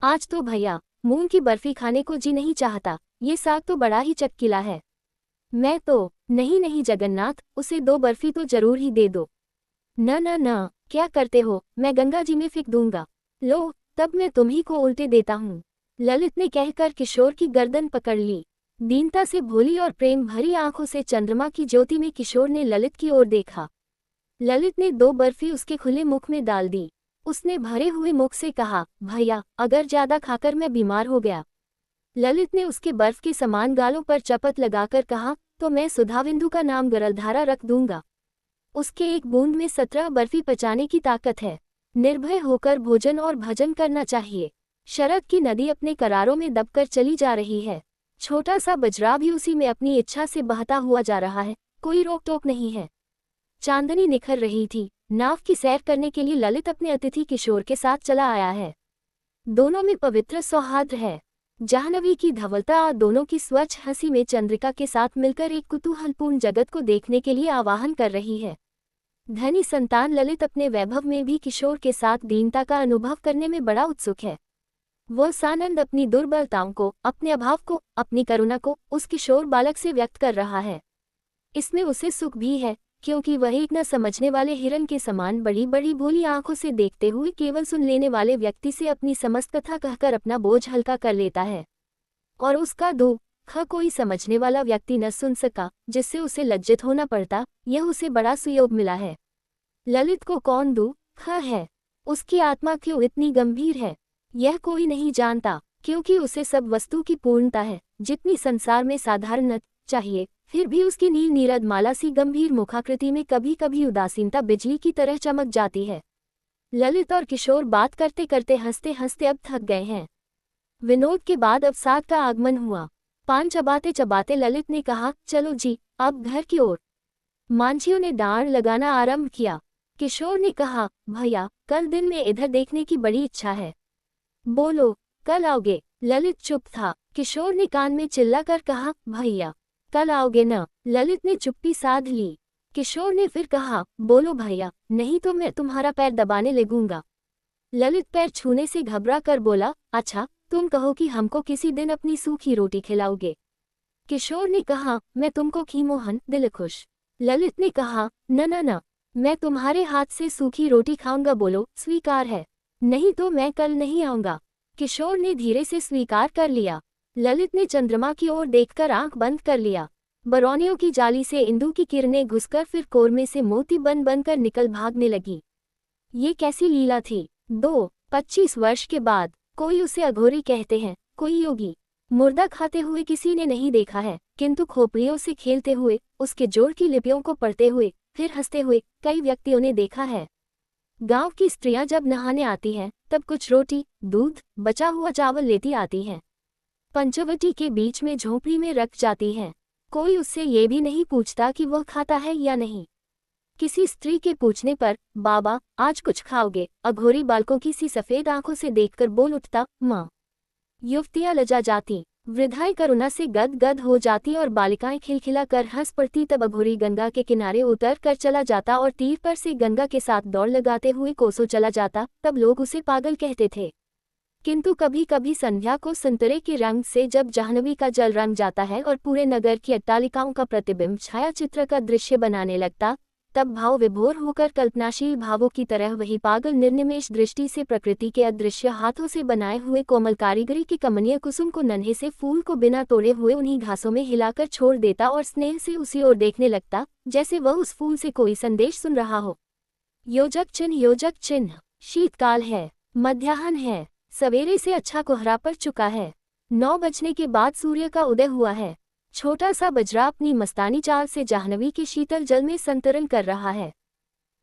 आज तो भैया मूंग की बर्फी खाने को जी नहीं चाहता, ये साग तो बड़ा ही चटकीला है। मैं तो, नहीं नहीं जगन्नाथ, उसे 2 बर्फी तो जरूर ही दे दो। न न न, क्या करते हो, मैं गंगा जी में फेंक दूंगा। लो, तब मैं तुम्ही को उल्टे देता हूँ। ललित ने कहकर किशोर की गर्दन पकड़ ली। दीनता से भोली और प्रेम भरी आंखों से चंद्रमा की ज्योति में किशोर ने ललित की ओर देखा। ललित ने 2 बर्फी उसके खुले मुख में डाल दी। उसने भरे हुए मुख से कहा, भैया अगर ज्यादा खाकर मैं बीमार हो गया। ललित ने उसके बर्फ के समान गालों पर चपत लगाकर कहा, तो मैं सुधाविंदु का नाम गरलधारा रख दूंगा। उसके एक बूंद में 17 बर्फी पचाने की ताकत है। निर्भय होकर भोजन और भजन करना चाहिए। शरद की नदी अपने करारों में दबकर चली जा रही है। छोटा सा बजरा भी उसी में अपनी इच्छा से बहता हुआ जा रहा है, कोई रोक टोक नहीं है। चांदनी निखर रही थी। नाव की सैर करने के लिए ललित अपने अतिथि किशोर के साथ चला आया है। दोनों में पवित्र सौहार्द है। जाह्नवी की धवलता और दोनों की स्वच्छ हंसी में चंद्रिका के साथ मिलकर एक कुतूहलपूर्ण जगत को देखने के लिए आवाहन कर रही है। धनी संतान ललित अपने वैभव में भी किशोर के साथ दीनता का अनुभव करने में बड़ा उत्सुक है। वह सानंद अपनी दुर्बलताओं को, अपने अभाव को, अपनी करुणा को उस किशोर बालक से व्यक्त कर रहा है। इसमें उसे सुख भी है, क्योंकि वह एक न समझने वाले हिरन के समान बड़ी बड़ी भोली आंखों से देखते हुए केवल सुन लेने वाले व्यक्ति से अपनी समस्त कथा कहकर अपना बोझ हल्का कर लेता है। और उसका दुख कोई समझने वाला व्यक्ति न सुन सका, जिससे उसे लज्जित होना पड़ता। यह उसे बड़ा सुयोग मिला है। ललित को कौन दुख है, उसकी आत्मा क्यों इतनी गंभीर है, यह कोई नहीं जानता, क्योंकि उसे सब वस्तु की पूर्णता है, जितनी संसार में साधारणत चाहिए। फिर भी उसकी नील नीरद माला सी गंभीर मुखाकृति में कभी कभी उदासीनता बिजली की तरह चमक जाती है। ललित और किशोर बात करते करते हंसते हंसते अब थक गए हैं। विनोद के बाद अब साग का आगमन हुआ। पान चबाते चबाते ललित ने कहा, चलो जी अब घर की ओर। मांझियों ने डांड लगाना आरंभ किया। किशोर ने कहा, भैया कल दिन में इधर देखने की बड़ी इच्छा है। बोलो, कल आओगे? ललित चुप था। किशोर ने कान में चिल्लाकर कहा, भैया कल आओगे न? ललित ने चुप्पी साध ली। किशोर ने फिर कहा, बोलो भैया, नहीं तो मैं तुम्हारा पैर दबाने लगूंगा। ललित पैर छूने से घबरा कर बोला, अच्छा तुम कहो कि हमको किसी दिन अपनी सूखी रोटी खिलाओगे। किशोर ने कहा, मैं तुमको खीमोहन दिल खुश। ललित ने कहा, न न न, मैं तुम्हारे हाथ से सूखी रोटी खाऊंगा। बोलो स्वीकार है, नहीं तो मैं कल नहीं आऊंगा। किशोर ने धीरे से स्वीकार कर लिया। ललित ने चंद्रमा की ओर देखकर आंख बंद कर लिया। बरौनियों की जाली से इंदु की किरणें घुसकर फिर कोरमे से मोती बन बनकर निकल भागने लगी। ये कैसी लीला थी। 25 वर्ष के बाद कोई उसे अघोरी कहते हैं, कोई योगी। मुर्दा खाते हुए किसी ने नहीं देखा है, किंतु खोपड़ियों से खेलते हुए, उसके जोड़ की लिपियों को पढ़ते हुए, फिर हंसते हुए कई व्यक्तियों ने देखा है। गांव की स्त्रियां जब नहाने आती हैं, तब कुछ रोटी, दूध, बचा हुआ चावल लेती आती हैं। पंचवटी के बीच में झोंपड़ी में रख जाती हैं। कोई उससे ये भी नहीं पूछता कि वह खाता है या नहीं। किसी स्त्री के पूछने पर, बाबा आज कुछ खाओगे? अघोरी बालकों की सी सफेद आंखों से देखकर बोल उठता, माँ। युवतियां लजा जाती, वृद्धाएं करुणा से गद गद हो जाती और बालिकाएं खिलखिला कर हंस पड़ती। तब अघोरी गंगा के किनारे उतर कर चला जाता और तीर पर से गंगा के साथ दौड़ लगाते हुए कोसों चला जाता। तब लोग उसे पागल कहते थे। किंतु कभी कभी संध्या को संतरे के रंग से जब जाह्नवी का जल रंग जाता है और पूरे नगर की अट्टालिकाओं का प्रतिबिंब छाया चित्र का दृश्य बनाने लगता, तब भाव विभोर होकर कल्पनाशील भावों की तरह वही पागल निर्निमेष दृष्टि से प्रकृति के अदृश्य हाथों से बनाए हुए कोमल कारीगरी के कमनीय कुसुम को नन्हे से फूल को बिना तोड़े हुए उन्हीं घासों में हिलाकर छोड़ देता और स्नेह से उसी ओर देखने लगता, जैसे वह उस फूल से कोई संदेश सुन रहा हो। योजक चिन्ह, योजक चिन्ह। शीतकाल है, मध्याह्न है, सवेरे से अच्छा कोहरा पड़ चुका है। 9 बजने के बाद सूर्य का उदय हुआ है। छोटा सा बजरा अपनी मस्तानी चाल से जाह्नवी के शीतल जल में संतरण कर रहा है।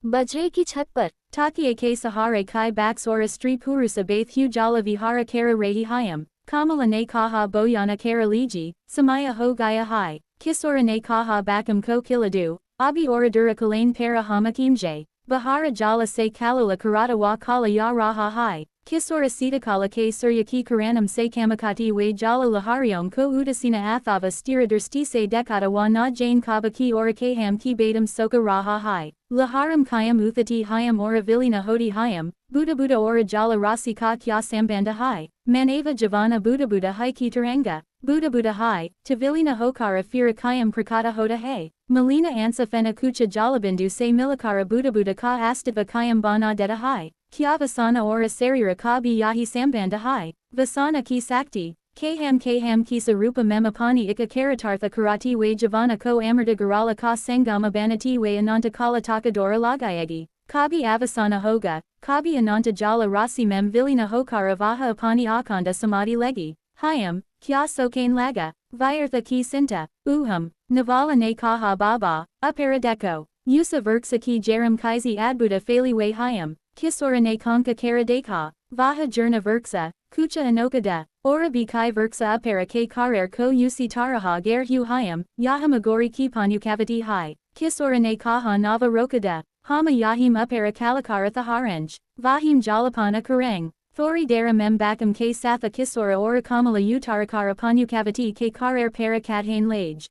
बजरे की छत पर Takie ke sahare kai baks or stri purusa bath hu jala vihara kara rehi hayam, kamala ne kaha boyana kara liji, samaya ho gaya hai, kisora ne kaha bakam ko kiladu, abi oradura kalain para hamakimje, bahara jala se kalala karata wa kala ya raha hai. Kisora sitakala ke suryaki karanam se kamakati we jala laharion ko udasina athava stiradersti se dekata wa na jane kabaki orakaham ki badam soka raha hai. Laharam kayam uthati hayam ora vilina hodi hayam, buddha buddha ora jala rasi ka kya sambanda hai. Manava Javana Buddha Hai Kitaranga, Buddha Hai, Tavilina Hokara Firakayam Prakata Hoda Hai, Melina Ansa Fena Kucha Jalabindu Se Milakara Buddha Ka Astava Kayam Bana Deta Hai, Kyavasana Ora Sarira Ka Yahi Sambanda Hai, Vasana Ki Sakti. Kaham Kisa Rupa Memapani Ika Karatartha Karati We Javana Ko Amarta Garala Ka Sangama Banati We Ananta Kala Takadora Lagayagi, Kabi Avasana Hoga, Kabi Ananta Jala Rasi Mem Vilina Hokara Vaha Apani Akanda Samadhi Legi, Hayam, Kya Sokain Laga, Vyartha Ki Sinta, Uham, Navala Ne Kaha Baba, Aparadeko, Yusa Verksa Ki Jaram Kaisi Adbuddha Fali We Hayam, Kisora Ne Kanka Karadeka, Vaha Jurna Verksa, Kucha Anokada, Ora Kai Verksa Apara K Karer Ko Usi Taraha Ger Hu Hayam, Yahamagori Kipanu Kavati Hai, Kisora Ne Kaha Nava Rokada, Hama Yahim Apara Kalakara Thaharanj, Vahim Jalapana Karang, Thori Dara Mem Bakam K Satha Kisora Ora Kamala Utarakara Panu Kavati K Karer Para Kathain Lage,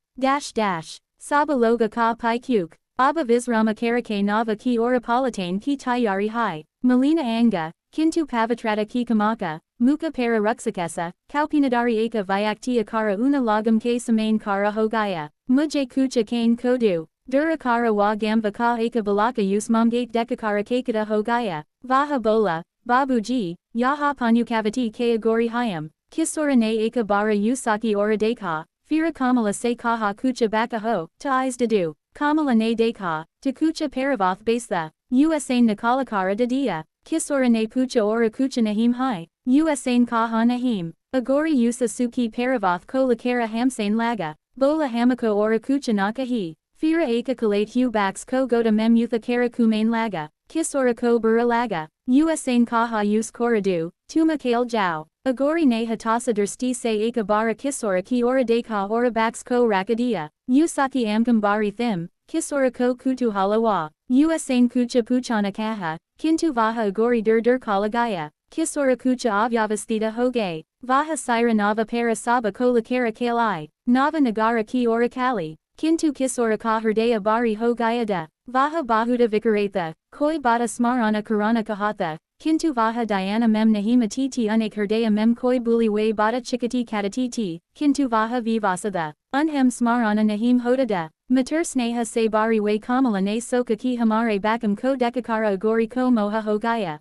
Saba Loga Ka Pai Kuk, Abba Visrama Karake Nava Ki Ora Palatane Ki Tayari Hai, Melina Anga, Kintu Pavatrata Ki Kamaka, Muka para ruksakesa, Kaupinadari eka vyakti akara una lagam ke samain kara hogaya, mujay kucha kain kodu, durakara wa gamba ka eka balaka yus mamgate dekakara kakada hogaya, vaha bola, babuji, yaha panu kavati ke agori hayam, kisora ne eka bara yusaki ora deka, fira kamala se kaha kucha baka ho, ta'is dadu, kamala ne deka, te kucha paravath basla, usain nakalakara dadia. Kisora ne pucha ora kucha nahim hai, usain kaha nahim, agori usa suki paravath ko lakara hamsain laga, bola hamako ora kucha nakahi, fira eka kalate hu baks ko goda mem yutha kara kumain laga, kisora ko bura laga, usain kaha us koradu, tuma kale jau, agori ne hatasa dersti se eka bara kisora ki ora deka ora baks ko rakadia, usaki amkam bari thim, kisora ko kutu halawa, usain kucha puchana kaha, Kintu Vaha Agori Dur Kalagaya, Kisora Kucha Avyavastita Hoge, Vaha Sira Nava Para Saba Kolakara Kalai, Nava Nagara Ki Ora Kali, Kintu Kisora Ka Herdaya Bari Hogayada, Vaha Bahuda Vikaratha, Koi Bada Smarana Karana Kahatha, Kintu Vaha Diana Mem Nahima Titi Unik Herdaya Mem Koi Buli We Bada Chikati Katatiti, Kintu Vaha Vivasada, Unhem Smarana Nahim Hodada. Matur sneha se bari we kamala ne soka ki hamare bakam ko dekakara agori ko moha hogaya,